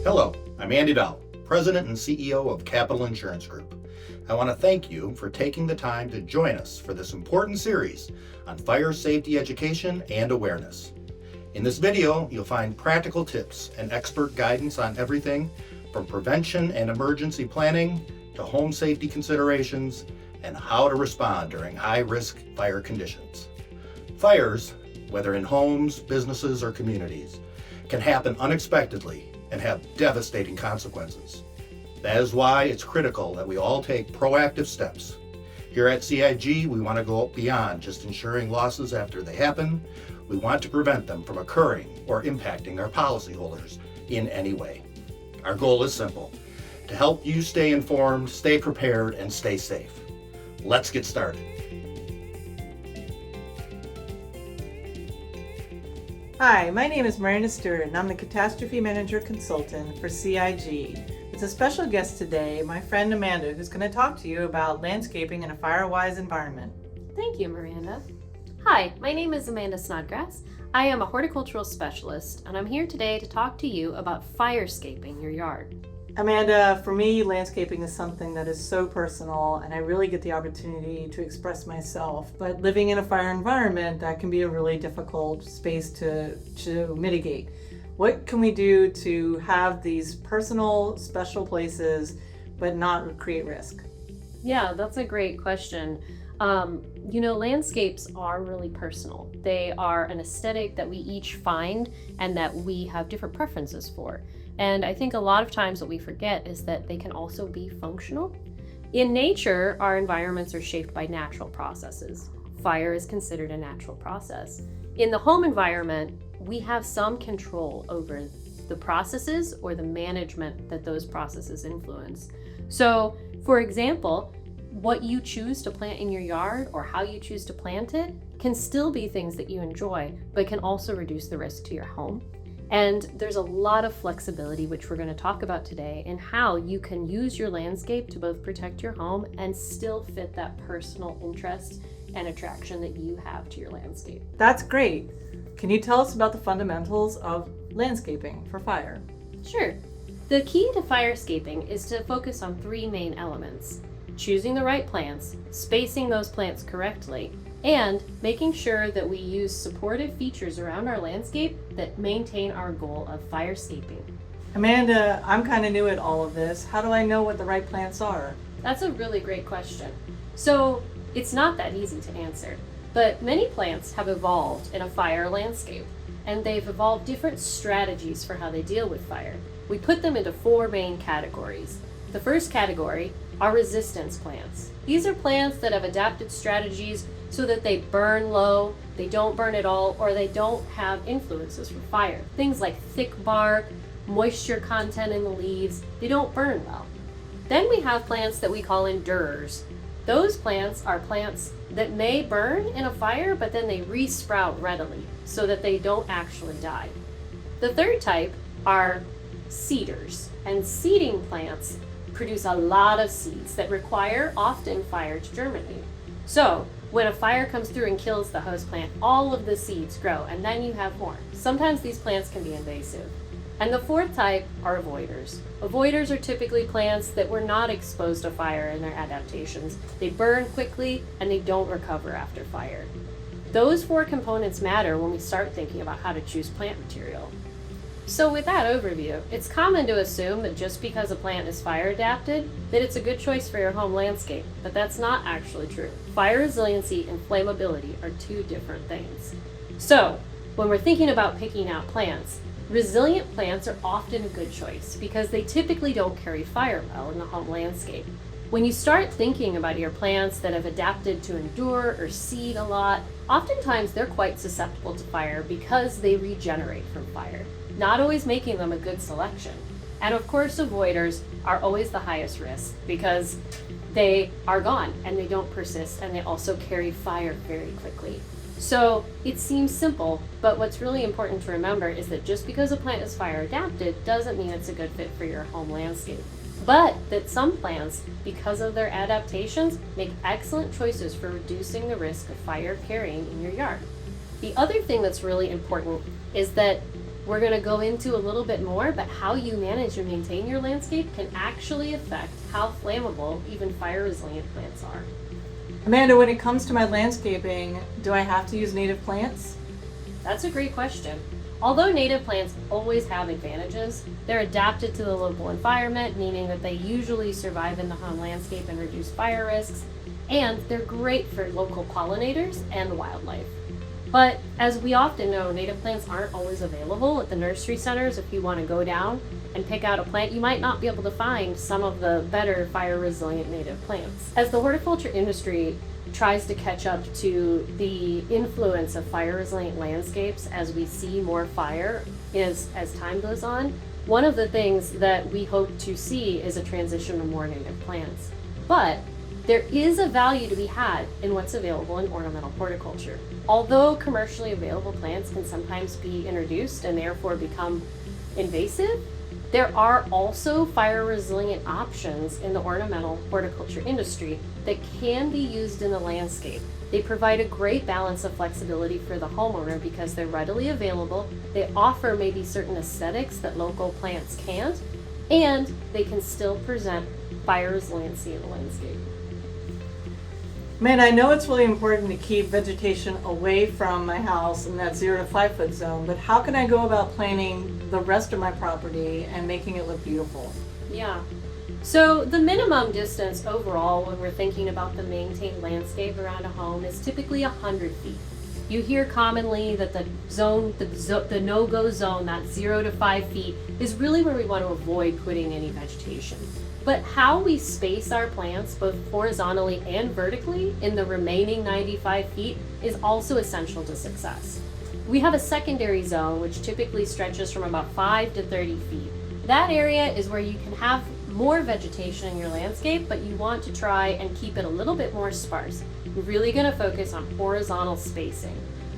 Hello, I'm Andy Dahl, President and CEO of Capital Insurance Group. I want to thank you for taking the time to join us for this important series on fire safety education and awareness. In this video, you'll find practical tips and expert guidance on everything from prevention and emergency planning to home safety considerations and how to respond during high-risk fire conditions. Fires, whether in homes, businesses, or communities, can happen unexpectedly and have devastating consequences. That is why it's critical that we all take proactive steps. Here at CIG, we want to go beyond just ensuring losses after they happen. We want to prevent them from occurring or impacting our policyholders in any way. Our goal is simple: to help you stay informed, stay prepared, and stay safe. Let's get started. Hi, my name is Miranda Stewart and I'm the Catastrophe Manager Consultant for CIG. With a special guest today, my friend Amanda, who's going to talk to you about landscaping in a fire-wise environment. Thank you, Miranda. Hi, my name is Amanda Snodgrass. I am a horticultural specialist and I'm here today to talk to you about firescaping your yard. Amanda, for me, landscaping is something that is so personal and I really get the opportunity to express myself. But living in a fire environment, that can be a really difficult space to mitigate. What can we do to have these personal, special places, but not create risk? Yeah, that's a great question. Landscapes are really personal. They are an aesthetic that we each find and that we have different preferences for. And I think a lot of times what we forget is that they can also be functional. In nature, our environments are shaped by natural processes. Fire is considered a natural process. In the home environment, we have some control over the processes or the management that those processes influence. So, for example, what you choose to plant in your yard or how you choose to plant it can still be things that you enjoy, but can also reduce the risk to your home. And there's a lot of flexibility, which we're going to talk about today, in how you can use your landscape to both protect your home and still fit that personal interest and attraction that you have to your landscape. That's great. Can you tell us about the fundamentals of landscaping for fire? Sure. The key to firescaping is to focus on three main elements: choosing the right plants, spacing those plants correctly, and making sure that we use supportive features around our landscape that maintain our goal of firescaping. Amanda, I'm kind of new at all of this. How do I know what the right plants are? That's a really great question. So it's not that easy to answer, but many plants have evolved in a fire landscape, and they've evolved different strategies for how they deal with fire. We put them into four main categories. The first category are resistance plants. These are plants that have adapted strategies so that they burn low, they don't burn at all, or they don't have influences from fire. Things like thick bark, moisture content in the leaves, they don't burn well. Then we have plants that we call endurers. Those plants are plants that may burn in a fire, but then they re-sprout readily so that they don't actually die. The third type are seeders, and seeding plants produce a lot of seeds that require often fire to germinate. So when a fire comes through and kills the host plant, all of the seeds grow and then you have more. Sometimes these plants can be invasive. And the fourth type are avoiders. Avoiders are typically plants that were not exposed to fire in their adaptations. They burn quickly and they don't recover after fire. Those four components matter when we start thinking about how to choose plant material. So with that overview, it's common to assume that just because a plant is fire adapted, that it's a good choice for your home landscape, but that's not actually true. Fire resiliency and flammability are two different things. So when we're thinking about picking out plants, resilient plants are often a good choice because they typically don't carry fire well in the home landscape. When you start thinking about your plants that have adapted to endure or seed a lot, oftentimes they're quite susceptible to fire because they regenerate from fire, not always making them a good selection. And of course, avoiders are always the highest risk because they are gone and they don't persist, and they also carry fire very quickly. So it seems simple, but what's really important to remember is that just because a plant is fire adapted doesn't mean it's a good fit for your home landscape. But that some plants, because of their adaptations, make excellent choices for reducing the risk of fire carrying in your yard. The other thing that's really important is that we're going to go into a little bit more, but how you manage and maintain your landscape can actually affect how flammable even fire-resilient plants are. Amanda, when it comes to my landscaping, do I have to use native plants? That's a great question. Although native plants always have advantages, they're adapted to the local environment, meaning that they usually survive in the home landscape and reduce fire risks, and they're great for local pollinators and wildlife. But as we often know, native plants aren't always available at the nursery centers. If you want to go down and pick out a plant, you might not be able to find some of the better fire-resilient native plants. As the horticulture industry tries to catch up to the influence of fire-resilient landscapes as we see more fire as time goes on, one of the things that we hope to see is a transition to more native plants. But there is a value to be had in what's available in ornamental horticulture. Although commercially available plants can sometimes be introduced and therefore become invasive, there are also fire-resilient options in the ornamental horticulture industry that can be used in the landscape. They provide a great balance of flexibility for the homeowner because they're readily available, they offer maybe certain aesthetics that local plants can't, and they can still present fire resiliency in the landscape. Man, I know it's really important to keep vegetation away from my house in that 0 to 5 foot zone, but how can I go about planting the rest of my property and making it look beautiful? Yeah. So the minimum distance overall when we're thinking about the maintained landscape around a home is typically 100 feet. You hear commonly that the no-go zone, that 0 to 5 feet, is really where we want to avoid putting any vegetation. But how we space our plants, both horizontally and vertically, in the remaining 95 feet is also essential to success. We have a secondary zone, which typically stretches from about 5 to 30 feet. That area is where you can have more vegetation in your landscape, but you want to try and keep it a little bit more sparse. You're really going to focus on horizontal spacing.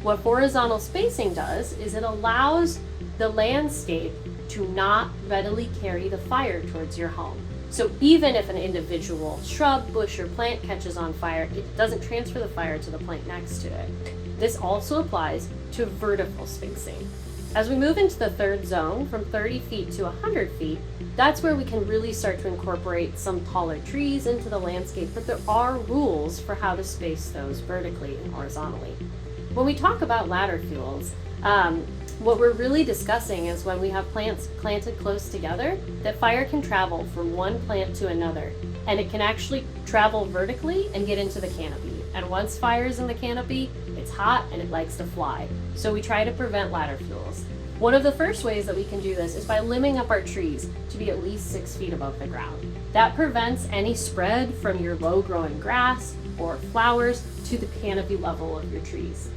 What horizontal spacing does is it allows the landscape to not readily carry the fire towards your home. So even if an individual shrub, bush, or plant catches on fire, it doesn't transfer the fire to the plant next to it. This also applies to vertical spacing. As we move into the third zone, from 30 feet to 100 feet, that's where we can really start to incorporate some taller trees into the landscape, but there are rules for how to space those vertically and horizontally. When we talk about ladder fuels, what we're really discussing is when we have plants planted close together, that fire can travel from one plant to another, and it can actually travel vertically and get into the canopy. And once fire is in the canopy, it's hot and it likes to fly. So we try to prevent ladder fuels. One of the first ways that we can do this is by limbing up our trees to be at least 6 feet above the ground. That prevents any spread from your low-growing grass or flowers to the canopy level of your trees.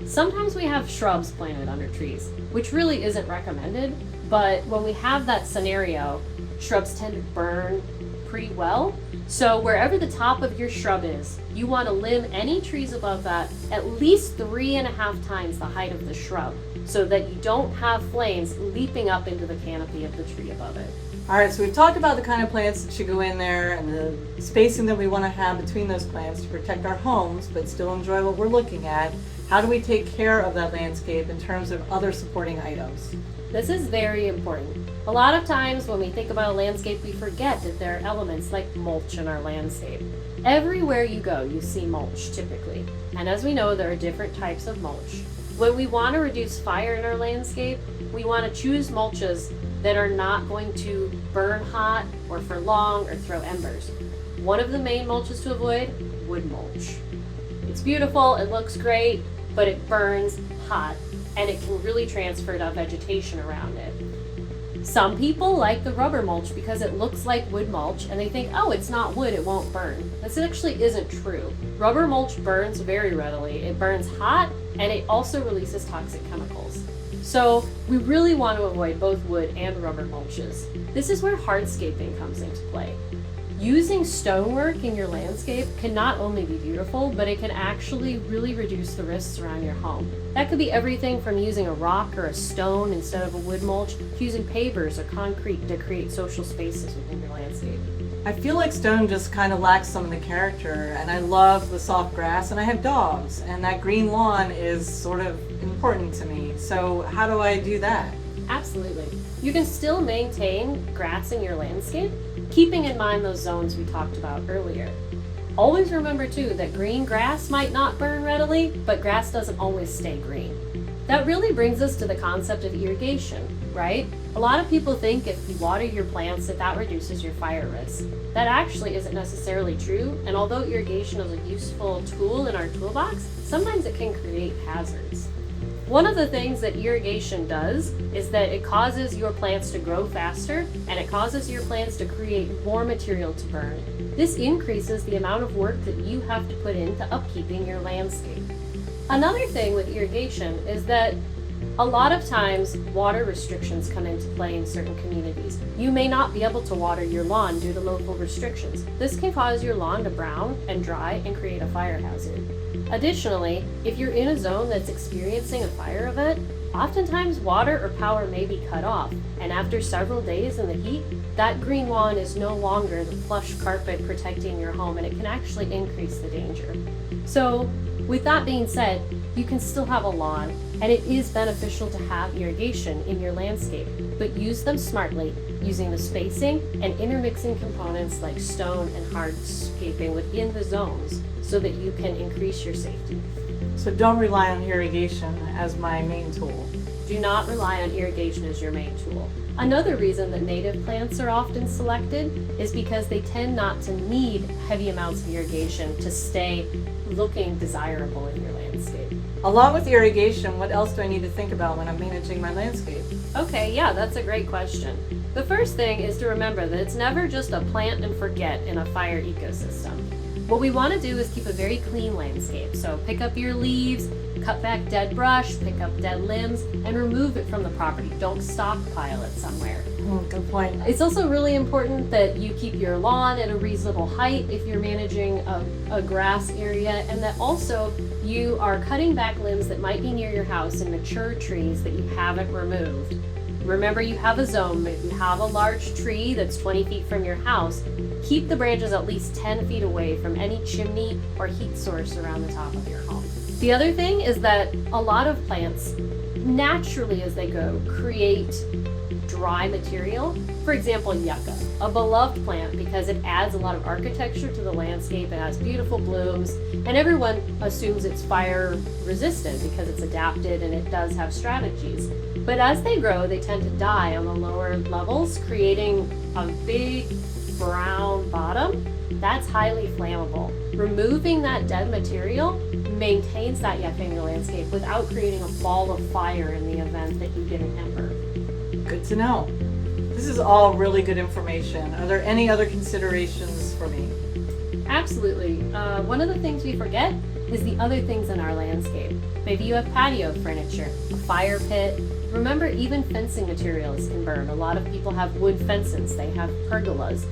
Sometimes we have shrubs planted under trees, which really isn't recommended, but when we have that scenario, shrubs tend to burn pretty well. So wherever the top of your shrub is, you want to limb any trees above that at least 3.5 times the height of the shrub, so that you don't have flames leaping up into the canopy of the tree above it. All right, so we've talked about the kind of plants that should go in there and the spacing that we want to have between those plants to protect our homes, but still enjoy what we're looking at. How do we take care of that landscape in terms of other supporting items? This is very important. A lot of times when we think about a landscape, we forget that there are elements like mulch in our landscape. Everywhere you go, you see mulch typically. And as we know, there are different types of mulch. When we want to reduce fire in our landscape, we want to choose mulches that are not going to burn hot or for long or throw embers. One of the main mulches to avoid, wood mulch. It's beautiful, it looks great, but it burns hot and it can really transfer to vegetation around it. Some people like the rubber mulch because it looks like wood mulch and they think, oh, it's not wood, it won't burn. This actually isn't true. Rubber mulch burns very readily. It burns hot and it also releases toxic chemicals. So we really want to avoid both wood and rubber mulches. This is where hardscaping comes into play. Using stonework in your landscape can not only be beautiful, but it can actually really reduce the risks around your home. That could be everything from using a rock or a stone instead of a wood mulch, to using pavers or concrete to create social spaces within your landscape. I feel like stone just kind of lacks some of the character, and I love the soft grass, and I have dogs, and that green lawn is sort of important to me. So how do I do that? Absolutely. You can still maintain grass in your landscape, keeping in mind those zones we talked about earlier. Always remember too that green grass might not burn readily, but grass doesn't always stay green. That really brings us to the concept of irrigation, right? A lot of people think if you water your plants that reduces your fire risk. That actually isn't necessarily true, and although irrigation is a useful tool in our toolbox, sometimes it can create hazards. One of the things that irrigation does is that it causes your plants to grow faster, and it causes your plants to create more material to burn. This increases the amount of work that you have to put into upkeeping your landscape. Another thing with irrigation is that a lot of times water restrictions come into play in certain communities. You may not be able to water your lawn due to local restrictions. This can cause your lawn to brown and dry and create a fire hazard. Additionally, if you're in a zone that's experiencing a fire event, oftentimes water or power may be cut off, and after several days in the heat, that green lawn is no longer the plush carpet protecting your home, and it can actually increase the danger. So, with that being said, you can still have a lawn, and it is beneficial to have irrigation in your landscape, but use them smartly, using the spacing and intermixing components like stone and hardscaping within the zones so that you can increase your safety. So don't rely on irrigation as my main tool. Do not rely on irrigation as your main tool. Another reason that native plants are often selected is because they tend not to need heavy amounts of irrigation to stay looking desirable in your landscape. Along with irrigation, what else do I need to think about when I'm managing my landscape? Okay, yeah, that's a great question. The first thing is to remember that it's never just a plant and forget in a fire ecosystem. What we want to do is keep a very clean landscape. So pick up your leaves, cut back dead brush, pick up dead limbs, and remove it from the property. Don't stockpile it somewhere. Good point. It's also really important that you keep your lawn at a reasonable height if you're managing a grass area, and that also you are cutting back limbs that might be near your house and mature trees that you haven't removed. Remember, you have a zone. If you have a large tree that's 20 feet from your house, keep the branches at least 10 feet away from any chimney or heat source around the top of your home. The other thing is that a lot of plants, naturally as they go, create dry material. For example, yucca, a beloved plant because it adds a lot of architecture to the landscape. It has beautiful blooms, and everyone assumes it's fire resistant because it's adapted and it does have strategies. But as they grow, they tend to die on the lower levels, creating a big brown bottom. That's highly flammable. Removing that dead material maintains that yucca in your landscape without creating a ball of fire in the event that you get an ember. Good to know. This is all really good information. Are there any other considerations for me? Absolutely. One of the things we forget is the other things in our landscape. Maybe you have patio furniture, a fire pit. Remember, even fencing materials can burn. A lot of people have wood fences, they have pergolas,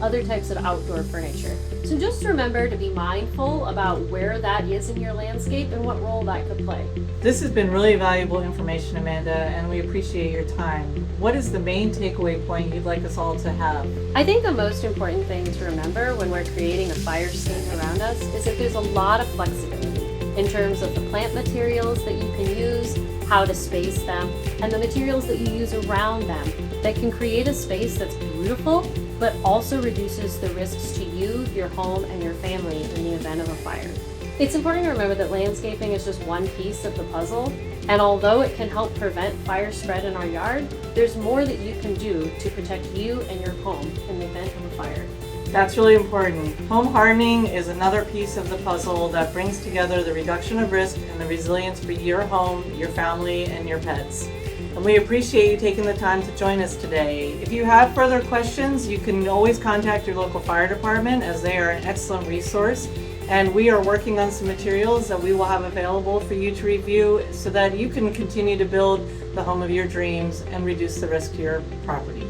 other types of outdoor furniture. So just remember to be mindful about where that is in your landscape and what role that could play. This has been really valuable information, Amanda, and we appreciate your time. What is the main takeaway point you'd like us all to have? I think the most important thing to remember when we're creating a fire scene around us is that there's a lot of flexibility in terms of the plant materials that you can use, how to space them, and the materials that you use around them that can create a space that's beautiful but also reduces the risks to you, your home, and your family in the event of a fire. It's important to remember that landscaping is just one piece of the puzzle, and although it can help prevent fire spread in our yard, there's more that you can do to protect you and your home in the event of a fire. That's really important. Home hardening is another piece of the puzzle that brings together the reduction of risk and the resilience for your home, your family, and your pets. And we appreciate you taking the time to join us today. If you have further questions, you can always contact your local fire department, as they are an excellent resource. And we are working on some materials that we will have available for you to review so that you can continue to build the home of your dreams and reduce the risk to your property.